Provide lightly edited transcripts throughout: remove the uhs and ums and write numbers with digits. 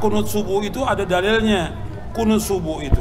kunut subuh itu ada dalilnya. Kunut subuh itu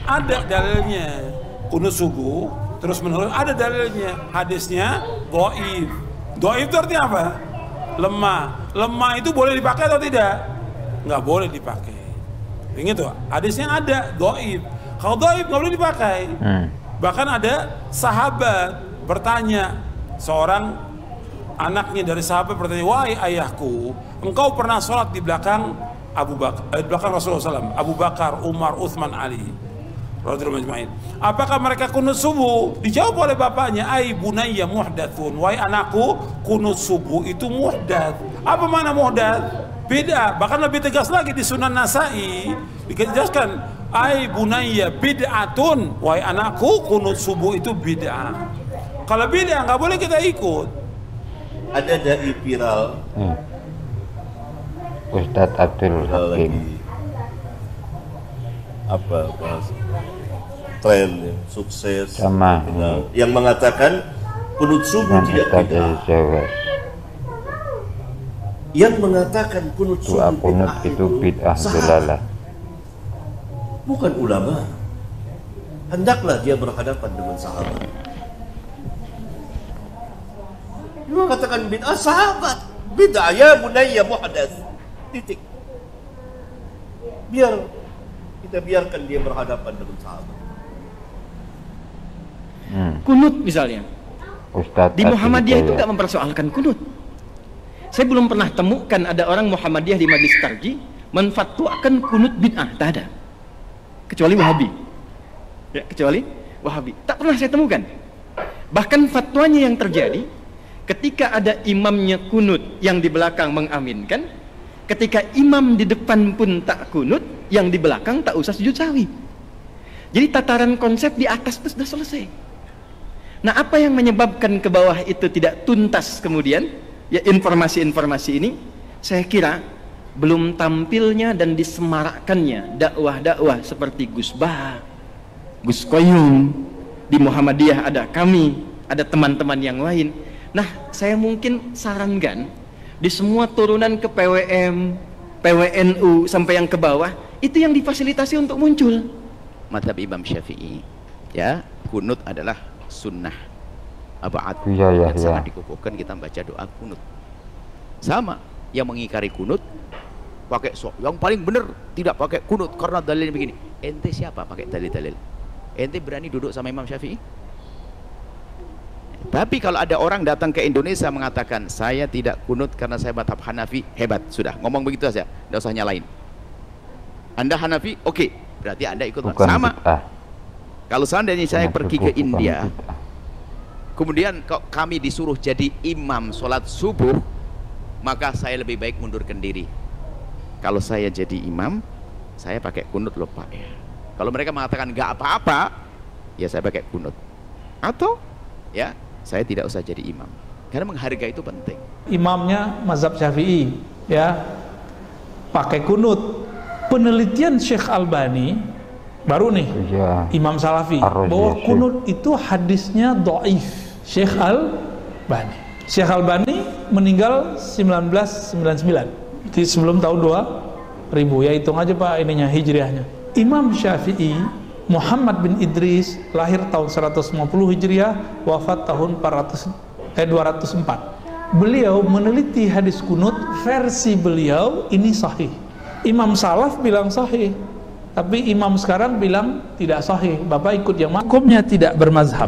ada dalilnya. Kunut subuh terus menerus ada dalilnya. Hadisnya dhaif. Dhaif itu artinya apa? Lemah. Lemah itu boleh dipakai atau tidak? Nggak boleh dipakai. Ingat tuh, hadisnya ada dhaif. Kalau dhaif nggak boleh dipakai. Bahkan ada sahabat bertanya, seorang anaknya dari sahabat bertanya, wahai ayahku, engkau pernah sholat di belakang di belakang Rasulullah SAW, Abu Bakar, Umar, Uthman, Ali, radhiyallahu ajma'in. Apakah mereka kunut subuh? Dijawab oleh bapaknya, ai bunayya muhdatsun, wahai anakku, kunut subuh itu muhdats. Apa makna muhdats? Bid'ah. Bahkan lebih tegas lagi di Sunan Nasa'i dijelaskan, ai bunayya bid'atun, wahai anakku, kunut subuh itu bid'ah. Kalau bid'ah nggak boleh kita ikut. Ada dai viral, Ustadz Abdul Hakim, apa bahasa tren sukses sama yang mengatakan kunut subuh tidak bid'ah. Yang mengatakan kunut subuh kunut itu bid'ah dolalah. Bukan ulama. Hendaklah dia berhadapan dengan sahabat. Dia mengatakan bid'ah sahabat. Bid'ah ya bunayya muhdats. Titik. Kita biarkan dia berhadapan dengan sahabat. Kunut misalnya. Ustadz Di Muhammadiyah itu nggak mempersoalkan kunut. Saya belum pernah temukan ada orang Muhammadiyah di Majelis Tarji menfatwakan kunut bid'ah, tak ada. Kecuali Wahabi. Ya, kecuali Wahabi. Tak pernah saya temukan. Bahkan fatwanya yang terjadi ketika ada imamnya kunut yang di belakang mengaminkan, ketika imam di depan pun tak kunut, yang di belakang tak usah sujud sahwi. Jadi tataran konsep di atas itu sudah selesai. Nah, apa yang menyebabkan ke bawah itu tidak tuntas kemudian? Ya, informasi-informasi ini saya kira belum tampilnya dan disemarakkannya dakwah-dakwah seperti Gus Bah, Gus Koyum. Di Muhammadiyah ada kami, ada teman-teman yang lain. Nah, saya mungkin sarankan di semua turunan ke PWM, PWNU sampai yang ke bawah itu yang difasilitasi untuk muncul. Mazhab Imam Syafi'i, ya, kunut adalah sunnah abad, sangat dikukuhkan kita baca doa kunut. Sama yang mengingkari kunut pakai yang paling benar tidak pakai kunut karena dalilnya begini. Ente siapa pakai dalil-dalil? Ente berani duduk sama Imam Syafi'i? Tapi kalau ada orang datang ke Indonesia mengatakan saya tidak kunut karena saya mazhab Hanafi, hebat, sudah ngomong begitu saja, tidak usah nyalain. Anda Hanafi, oke, berarti Anda ikut. Sama. Kalau seandainya saya pergi ke India, kemudian kami disuruh jadi imam sholat subuh, maka saya lebih baik mundurkan diri. Kalau saya jadi imam, saya pakai kunut loh Pak. Ya. Kalau mereka mengatakan nggak apa-apa, ya saya pakai kunut. Atau ya saya tidak usah jadi imam, karena menghargai itu penting. Imamnya mazhab Syafi'i, ya, pakai kunut. Penelitian Syekh Albani baru nih, ya, Imam Salafi, bahwa kunut itu hadisnya dhaif. Syekh Albani. Syekh Albani meninggal 1999, jadi sebelum tahun 2000, ya hitung aja Pak ininya hijriahnya. Imam Syafi'i Muhammad bin Idris lahir tahun 150 Hijriah, wafat tahun 204. Beliau meneliti hadis kunut, versi beliau ini sahih. Imam Salaf bilang sahih, tapi imam sekarang bilang tidak sahih. Bapak ikut yang hukumnya tidak bermazhab.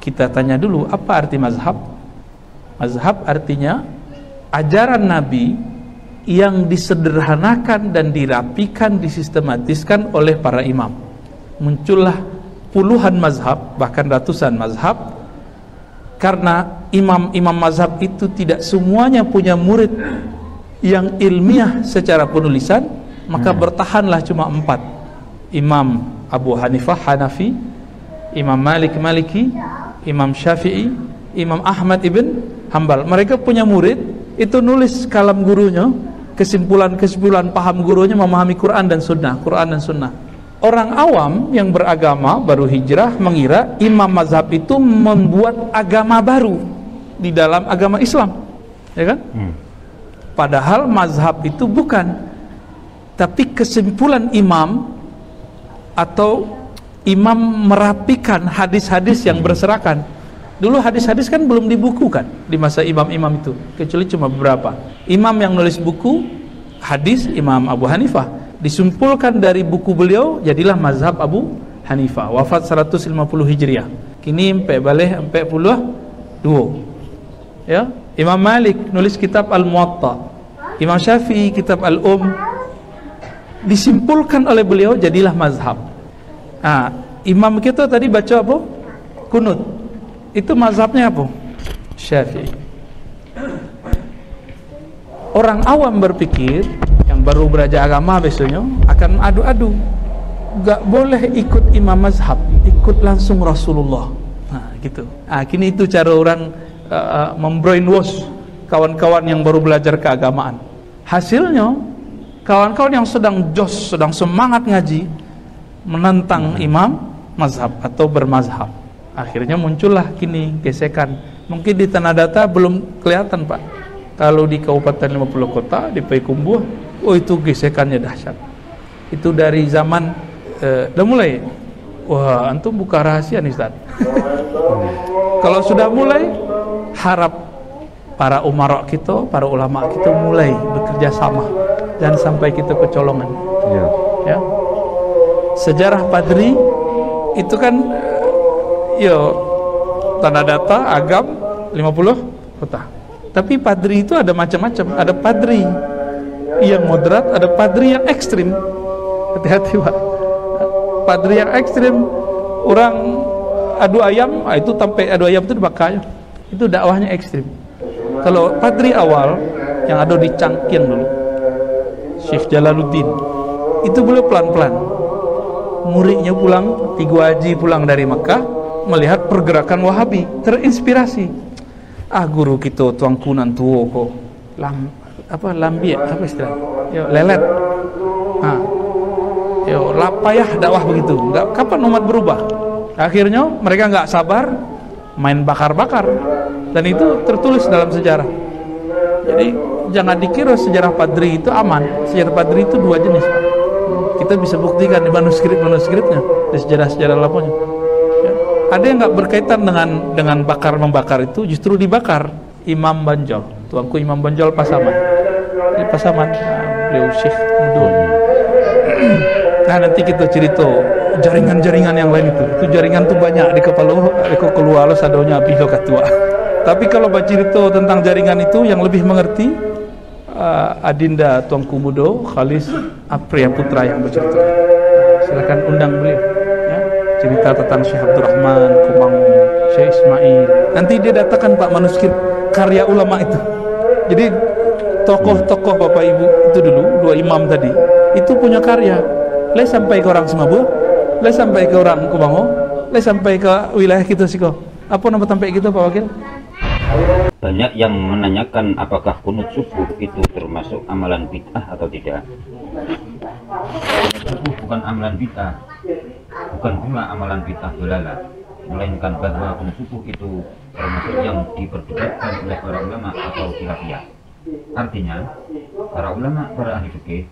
Kita tanya dulu, apa arti mazhab? Mazhab artinya ajaran Nabi yang disederhanakan dan dirapikan, disistematiskan oleh para imam. Muncullah puluhan mazhab, bahkan ratusan mazhab, karena imam-imam mazhab itu tidak semuanya punya murid yang ilmiah secara penulisan, maka bertahanlah cuma 4. Imam Abu Hanifah Hanafi, Imam Malik Maliki, Imam Syafi'i, Imam Ahmad ibn Hambal. Mereka punya murid, itu nulis kalam gurunya, kesimpulan-kesimpulan paham gurunya memahami Quran dan Sunnah, Quran dan Sunnah. Orang awam yang beragama baru hijrah mengira imam mazhab itu membuat agama baru di dalam agama Islam, ya kan? Padahal mazhab itu bukan. Tapi kesimpulan imam atau imam merapikan hadis-hadis yang berserakan. Dulu hadis-hadis kan belum dibukukan di masa imam-imam itu, kecuali cuma beberapa. Imam yang nulis buku hadis Imam Abu Hanifah, disimpulkan dari buku beliau jadilah mazhab Abu Hanifah. Wafat 150 Hijriah. Kini sampai balik 42. Ya, Imam Malik nulis kitab Al-Muwatta. Imam Syafi'i kitab disimpulkan oleh beliau jadilah mazhab. Imam kita tadi baca apa? Kunut. Itu mazhabnya apa? Syafi'i. Orang awam berpikir yang baru belajar agama besoknya akan adu-adu. Gak boleh ikut imam mazhab, ikut langsung Rasulullah. Gitu. Kini itu cara orang membrainwash kawan-kawan yang baru belajar keagamaan. Hasilnya kawan-kawan yang sedang jos, sedang semangat ngaji menentang imam mazhab atau bermazhab. Akhirnya muncullah kini gesekan. Mungkin di Tanah Datar belum kelihatan, Pak. Kalau di Kabupaten 50 Kota, di Payakumbuh, itu gesekannya dahsyat. Itu dari zaman udah mulai. Wah, antum buka rahasia nih, Ustaz. Kalau sudah mulai, harap para umara kita, para ulama kita mulai bekerja sama. Jangan sampai kita kecolongan. Ya. Sejarah Padri itu kan Tanah Datar, Agam, 50 Kota. Tapi Padri itu ada macam-macam. Ada Padri yang moderat, ada Padri yang ekstrim. Hati-hati, Pak. Padri yang ekstrim, orang adu ayam, itu sampai adu ayam itu dibakar. Itu dakwahnya ekstrim. Kalau Padri awal yang ada di Cangkien dulu, Syekh Jalaluddin, itu beliau pelan-pelan. Muridnya pulang, Tigo Haji pulang dari Mekah, melihat pergerakan Wahabi, terinspirasi. Guru kita tuang kunan tuo kok lambi apa istilah? Lelet. Lapayah dakwah begitu. Enggak, kapan umat berubah? Akhirnya mereka nggak sabar, main bakar-bakar, dan itu tertulis dalam sejarah. Jadi jangan dikira sejarah Padri itu aman. Sejarah Padri itu dua jenis, Pak. Kita bisa buktikan di manuskripnya, di sejarah-sejarah lainnya. Ada yang nggak berkaitan dengan bakar-membakar itu, justru dibakar. Imam Banjol, tuanku Imam Banjol Pasaman, di Pasaman, beliau Syekh Mudun. Nanti kita cerita jaringan-jaringan yang lain itu jaringan tuh banyak di kepala keluar sadonya bilo katua. Tapi kalau baca cerita tentang jaringan itu yang lebih mengerti Adinda Tuanku Mudo Khalis Apriya Putra yang bercerita. Silakan undang beliau ya. Cerita tentang Syekh Abdurrahman Kumangun, Syekh Ismail. Nanti dia datangkan Pak manuskrip karya ulama itu. Jadi tokoh-tokoh Bapak Ibu itu dulu, dua imam tadi, itu punya karya. Le sampai ke orang Semabua, le sampai ke orang Kumangun, le sampai ke wilayah kita sih kok. Apa nama sampai gitu Pak Wakil? Banyak yang menanyakan apakah kunut subuh itu termasuk amalan bid'ah atau tidak. Subuh bukan amalan bid'ah, bukan pula amalan bid'ah dolalah, melainkan bahwa kunut subuh itu termasuk yang diperdebatkan oleh para ulama atau khilafiyah. Artinya, para ulama, para ahli fikih,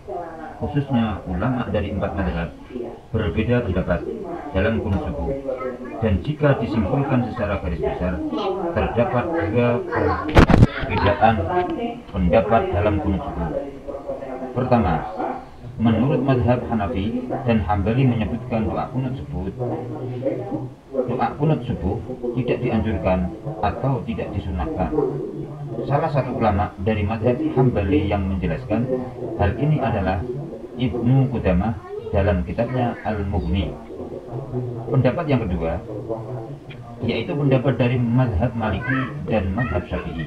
khususnya ulama dari 4 mazhab, berbeda pendapat dalam kunut subuh. Dan jika disimpulkan secara garis besar, terdapat 2 perbedaan pendapat dalam kunut subuh. Pertama, menurut mazhab Hanafi dan Hambali menyebutkan doa kunut subuh tidak dianjurkan atau tidak disunahkan. Salah satu ulama dari mazhab Hambali yang menjelaskan hal ini adalah Ibnu Qudamah dalam kitabnya Al-Mughni. Pendapat yang kedua yaitu pendapat dari mazhab Maliki dan mazhab Syafi'i,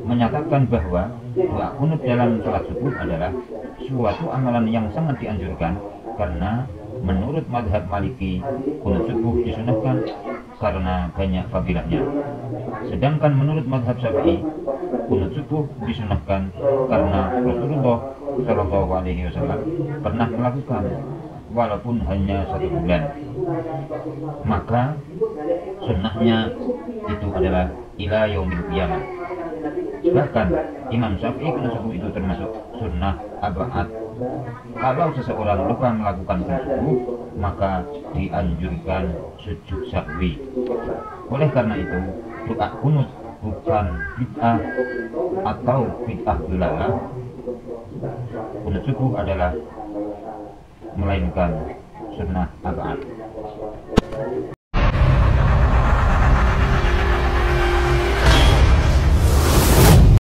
menyatakan bahwa doa kunut dalam salat subuh adalah suatu amalan yang sangat dianjurkan karena menurut mazhab Maliki kunut subuh disunahkan karena banyak fadilahnya. Sedangkan menurut mazhab Syafi'i kunut subuh disunahkan karena Rasulullah Shallallahu Alaihi Wasallam pernah melakukan walaupun hanya 1 bulan. Maka sunnahnya itu adalah ila yaumil qiyamah. Bahkan Imam Syafi'i kunut subuh itu termasuk sunnah abad Kalau seseorang lupa melakukan kunut subuh, maka dianjurkan sujud sahwi. Oleh karena itu, doa kunut bukan bid'ah atau bid'ah dolalah. Kunut subuh adalah melainkan sunnah abad.